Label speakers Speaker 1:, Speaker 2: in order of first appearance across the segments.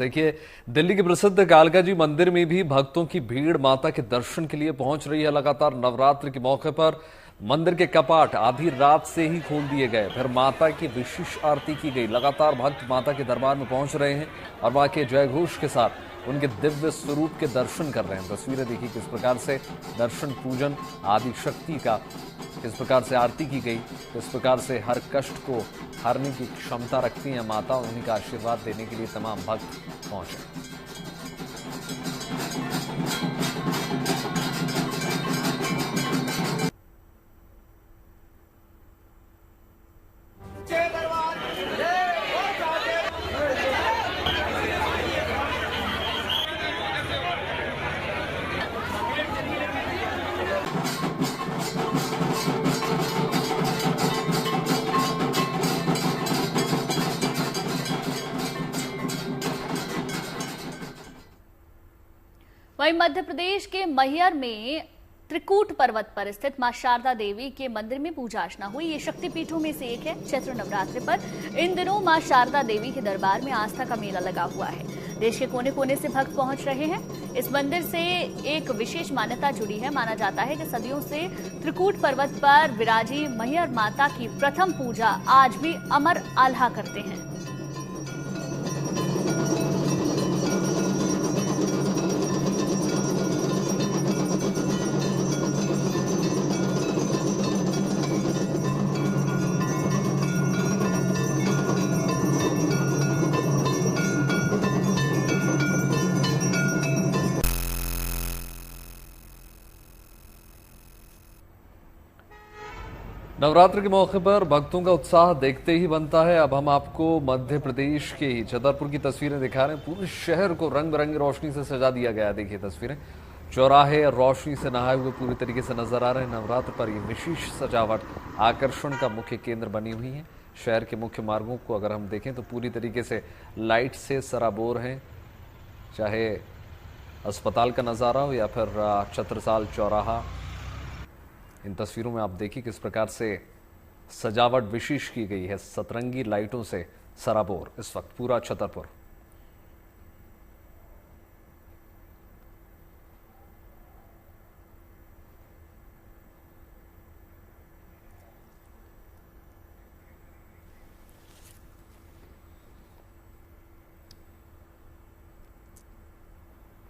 Speaker 1: देखिए, दिल्ली के प्रसिद्ध कालका जी मंदिर में भी भक्तों की भीड़ माता के दर्शन के लिए पहुंच रही है। लगातार नवरात्र के मौके पर मंदिर के कपाट आधी रात से ही खोल दिए गए, फिर माता की विशेष आरती की गई। लगातार भक्त माता के दरबार में पहुंच रहे हैं और वहां के जयघोष के साथ उनके दिव्य स्वरूप के दर्शन कर रहे हैं। तस्वीरें देखिए किस प्रकार से दर्शन पूजन आदि शक्ति का किस प्रकार से आरती की गई, किस प्रकार से हर कष्ट को हारने की क्षमता रखती हैं माता। उन्हीं का आशीर्वाद देने के लिए तमाम भक्त पहुंचे।
Speaker 2: वहीं मध्य प्रदेश के मैहर में त्रिकूट पर्वत पर स्थित मां शारदा देवी के मंदिर में पूजा अर्चना हुई। ये शक्तिपीठों में से एक है। चैत्र नवरात्र पर इन दिनों मां शारदा देवी के दरबार में आस्था का मेला लगा हुआ है। देश के कोने कोने से भक्त पहुंच रहे हैं। इस मंदिर से एक विशेष मान्यता जुड़ी है। माना जाता है कि सदियों से त्रिकूट पर्वत पर विराजी मैहर माता की प्रथम पूजा आज भी अमर आल्हा करते हैं।
Speaker 1: नवरात्र के मौके पर भक्तों का उत्साह देखते ही बनता है। अब हम आपको मध्य प्रदेश के ही छतरपुर की तस्वीरें दिखा रहे हैं। पूरे शहर को रंग बिरंगी रोशनी से सजा दिया गया है। देखिए तस्वीरें, चौराहे रोशनी से नहाए हुए पूरी तरीके से नजर आ रहे हैं। नवरात्र पर यह विशेष सजावट आकर्षण का मुख्य केंद्र बनी हुई है। शहर के मुख्य मार्गों को अगर हम देखें तो पूरी तरीके से लाइट से सराबोर हैं, चाहे अस्पताल का नजारा हो या फिर छत्रसाल चौराहा। इन तस्वीरों में आप देखिए किस प्रकार से सजावट विशेष की गई है। सतरंगी लाइटों से सराबोर इस वक्त पूरा छतरपुर।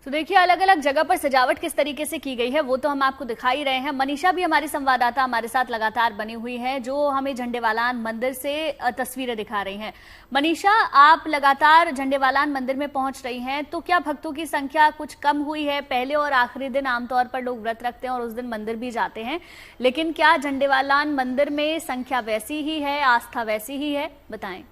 Speaker 2: तो देखिए अलग अलग जगह पर सजावट किस तरीके से की गई है वो तो हम आपको दिखा ही रहे हैं। मनीषा भी हमारी संवाददाता हमारे साथ लगातार बनी हुई है जो हमें झंडेवालान मंदिर से तस्वीरें दिखा रही हैं। मनीषा, आप लगातार झंडेवालान मंदिर में पहुंच रही हैं, तो क्या भक्तों की संख्या कुछ कम हुई है? पहले और आखिरी दिन आमतौर पर लोग व्रत रखते हैं और उस दिन मंदिर भी जाते हैं, लेकिन क्या झंडेवालान मंदिर में संख्या वैसी ही है, आस्था वैसी ही है? बताएं।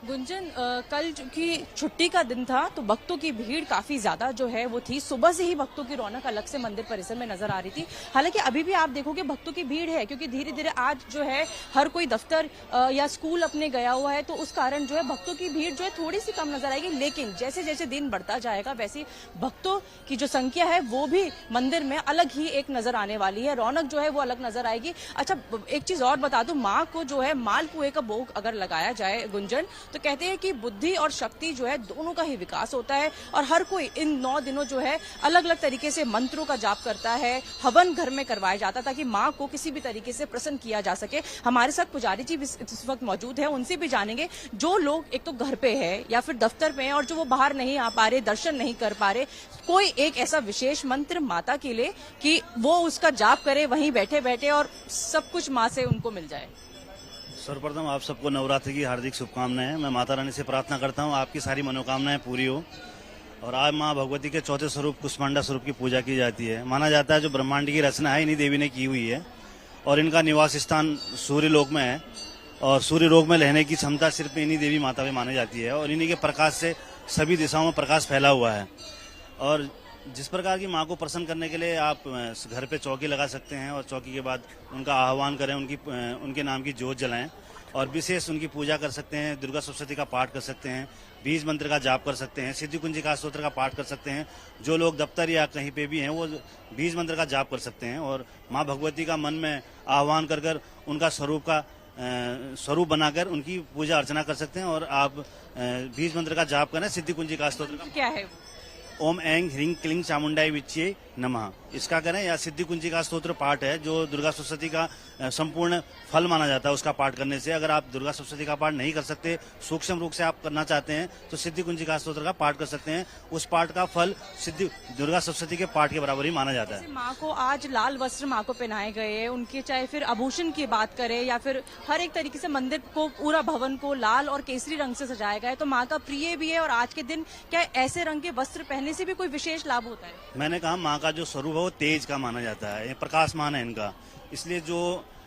Speaker 3: गुंजन, कल की छुट्टी का दिन था तो भक्तों की भीड़ काफी ज्यादा जो है वो थी। सुबह से ही भक्तों की रौनक अलग से मंदिर परिसर में नजर आ रही थी। हालांकि अभी भी आप देखोगे भक्तों की भीड़ है, क्योंकि धीरे धीरे आज जो है हर कोई दफ्तर या स्कूल अपने गया हुआ है, तो उस कारण जो है भक्तों की भीड़ जो है थोड़ी सी कम नजर आएगी। लेकिन जैसे जैसे दिन बढ़ता जाएगा वैसे भक्तों की जो संख्या है वो भी मंदिर में अलग ही एक नजर आने वाली है। रौनक जो है वो अलग नजर आएगी। अच्छा, एक चीज और बता दूं, माँ को जो है मालपुए का भोग अगर लगाया जाए गुंजन, तो कहते हैं कि बुद्धि और शक्ति जो है दोनों का ही विकास होता है। और हर कोई इन 9 दिनों जो है अलग अलग तरीके से मंत्रों का जाप करता है। हवन घर में करवाया जाता है ताकि माँ को किसी भी तरीके से प्रसन्न किया जा सके। हमारे साथ पुजारी जी भी इस वक्त मौजूद है, उनसे भी जानेंगे जो लोग एक तो घर पे है या फिर दफ्तर पे है और जो वो बाहर नहीं आ पा रहे, दर्शन नहीं कर पा रहे, कोई एक ऐसा विशेष मंत्र माता के लिए कि वो उसका जाप करे वहीं बैठे बैठे और सब कुछ माँ से उनको मिल जाए।
Speaker 4: सर्वप्रथम आप सबको नवरात्रि की हार्दिक शुभकामनाएं। मैं माता रानी से प्रार्थना करता हूं आपकी सारी मनोकामनाएं पूरी हो। और आज मां भगवती के चौथे स्वरूप कुष्मांडा स्वरूप की पूजा की जाती है। माना जाता है जो ब्रह्मांड की रचना है इन्हीं देवी ने की हुई है और इनका निवास स्थान सूर्य लोक में है और सूर्य लोक में रहने की क्षमता सिर्फ इन्हीं देवी माता में मानी जाती है और इन्हीं के प्रकाश से सभी दिशाओं में प्रकाश फैला हुआ है। और जिस प्रकार की माँ को प्रसन्न करने के लिए आप घर पे चौकी लगा सकते हैं और चौकी के बाद उनका आह्वान करें, उनके नाम की ज्योत जलाएं और विशेष उनकी पूजा कर सकते हैं। दुर्गा सप्तशती का पाठ कर सकते हैं, बीज मंत्र का जाप कर सकते हैं, सिद्धि कुंजिका स्तोत्र का पाठ कर सकते हैं। जो लोग दफ्तर या कहीं पे भी हैं वो बीज मंत्र का जाप कर सकते हैं और माँ भगवती का मन में आह्वान कर उनका स्वरूप का स्वरूप बनाकर उनकी पूजा अर्चना कर सकते हैं। और आप बीज मंत्र का जाप करें, सिद्धि कुंजी का स्तोत्र का।
Speaker 3: क्या है?
Speaker 4: ओम ऐं ह्रीं क्लीं चामुंडाई विच्चे नमः, इसका करें। या सिद्धि कुंजी का स्तोत्र पाठ है जो दुर्गा सप्तशती का संपूर्ण फल माना जाता है उसका पाठ करने से। अगर आप दुर्गा सप्तशती का पाठ नहीं कर सकते, सूक्ष्म रूप से आप करना चाहते हैं, तो सिद्धि कुंजी का स्तोत्र का पाठ कर सकते हैं। उस पाठ का फल सिद्धि दुर्गा सप्तशती के पाठ के बराबर ही माना जाता है।
Speaker 3: माँ को आज लाल वस्त्र माँ को पहनाए गए हैं, उनके चाहे फिर आभूषण की बात करें या फिर हर एक तरीके से मंदिर को, पूरा भवन को लाल और केसरी रंग से सजाया गया है, तो माँ का प्रिय भी है। और आज के दिन क्या ऐसे रंग के वस्त्र पहनने से भी कोई विशेष लाभ होता है?
Speaker 4: मैंने कहा माँ का जो स्वरूप है वो तेज का माना जाता है, प्रकाशमान है इनका, इसलिए जो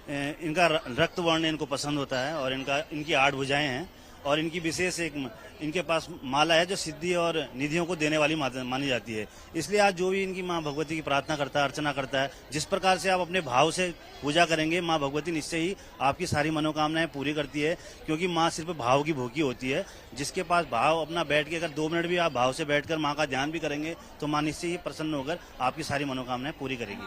Speaker 4: इनका रक्त वर्ण इनको पसंद होता है। और इनकी 8 भुजाएं हैं और इनकी विशेष एक इनके पास माला है जो सिद्धि और निधियों को देने वाली मानी जाती है। इसलिए आज जो भी इनकी माँ भगवती की प्रार्थना करता है, अर्चना करता है, जिस प्रकार से आप अपने भाव से पूजा करेंगे, माँ भगवती निश्चय ही आपकी सारी मनोकामनाएं पूरी करती है। क्योंकि माँ सिर्फ भाव की भूखी होती है। जिसके पास भाव अपना बैठ के अगर 2 मिनट भी आप भाव से बैठकर माँ का ध्यान भी करेंगे तो माँ निश्चय ही प्रसन्न होकर आपकी सारी मनोकामनाएं पूरी करेगी।